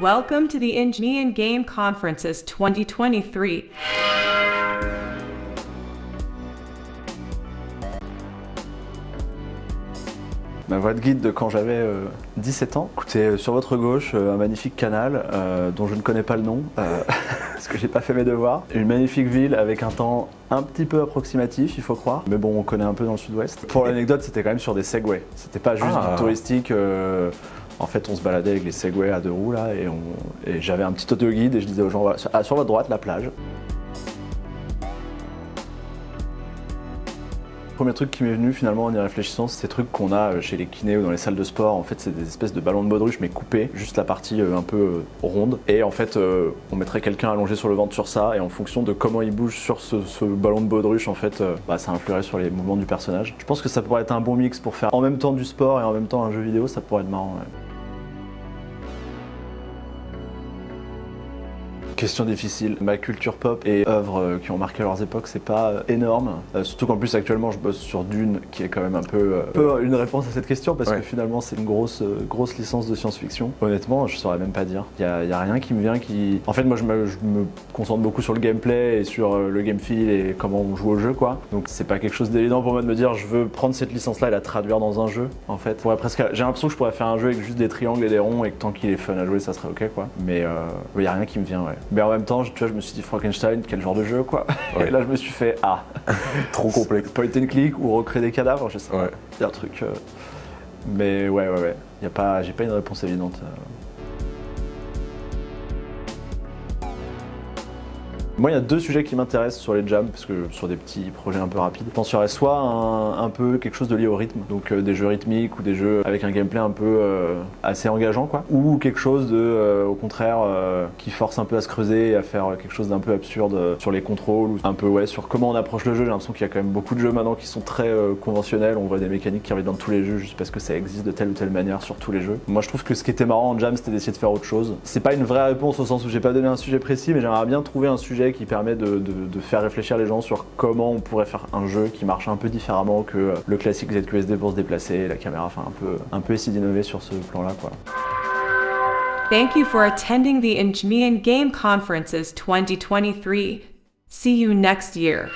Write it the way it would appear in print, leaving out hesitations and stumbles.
Welcome to the Engineering Game Conferences 2023. Ma voix de guide de quand j'avais 17 ans. Écoutez, sur votre gauche, un magnifique canal dont je ne connais pas le nom, parce que j'ai pas fait mes devoirs. Une magnifique ville avec un temps un petit peu approximatif, il faut croire. Mais bon, on connaît un peu dans le sud-ouest. Pour l'anecdote, c'était quand même sur des segways. C'était pas juste du touristique. En fait, on se baladait avec les segways à deux roues là, et j'avais un petit autoguide et je disais aux gens, voilà, sur votre droite, la plage. Le premier truc qui m'est venu finalement en y réfléchissant, c'est ces trucs qu'on a chez les kinés ou dans les salles de sport. En fait, c'est des espèces de ballons de baudruche mais coupés, juste la partie un peu ronde. Et en fait, on mettrait quelqu'un allongé sur le ventre sur ça, et en fonction de comment il bouge sur ce ballon de baudruche, en fait, ça influerait sur les mouvements du personnage. Je pense que ça pourrait être un bon mix pour faire en même temps du sport et en même temps un jeu vidéo, ça pourrait être marrant. Ouais. Question difficile. Ma culture pop et œuvres qui ont marqué leurs époques, c'est pas énorme. Surtout qu'en plus actuellement je bosse sur Dune, qui est quand même un peu une réponse à cette question, parce que finalement c'est une grosse licence de science-fiction. Honnêtement, je saurais même pas dire. Y a rien qui me vient qui... En fait moi je me concentre beaucoup sur le gameplay et sur le game feel et comment on joue au jeu, quoi. Donc c'est pas quelque chose d'évident pour moi de me dire je veux prendre cette licence-là et la traduire dans un jeu, en fait. J'ai l'impression que je pourrais faire un jeu avec juste des triangles et des ronds, et que tant qu'il est fun à jouer ça serait ok, quoi. Mais y a rien qui me vient, ouais. Mais en même temps, tu vois, je me suis dit Frankenstein, quel genre de jeu, quoi. Ouais. Et là, je me suis fait trop complexe. Point and click ou recréer des cadavres, je sais pas. Il y a un truc. Mais ouais. J'ai pas une réponse évidente. Moi, il y a deux sujets qui m'intéressent sur les jams, parce que sur des petits projets un peu rapides. Je penserais soit un peu quelque chose de lié au rythme, donc des jeux rythmiques ou des jeux avec un gameplay un peu assez engageant, quoi. Ou quelque chose de, au contraire, qui force un peu à se creuser et à faire quelque chose d'un peu absurde sur les contrôles, ou un peu sur comment on approche le jeu. J'ai l'impression qu'il y a quand même beaucoup de jeux maintenant qui sont très conventionnels. On voit des mécaniques qui reviennent dans tous les jeux juste parce que ça existe de telle ou telle manière sur tous les jeux. Moi, je trouve que ce qui était marrant en jam, c'était d'essayer de faire autre chose. C'est pas une vraie réponse au sens où j'ai pas donné un sujet précis, mais j'aimerais bien trouver un sujet qui permet de faire réfléchir les gens sur comment on pourrait faire un jeu qui marche un peu différemment que le classique ZQSD pour se déplacer, la caméra, enfin un peu essayer d'innover sur ce plan-là, quoi. Thank you for attending the Engineering Game Conferences 2023. See you next year.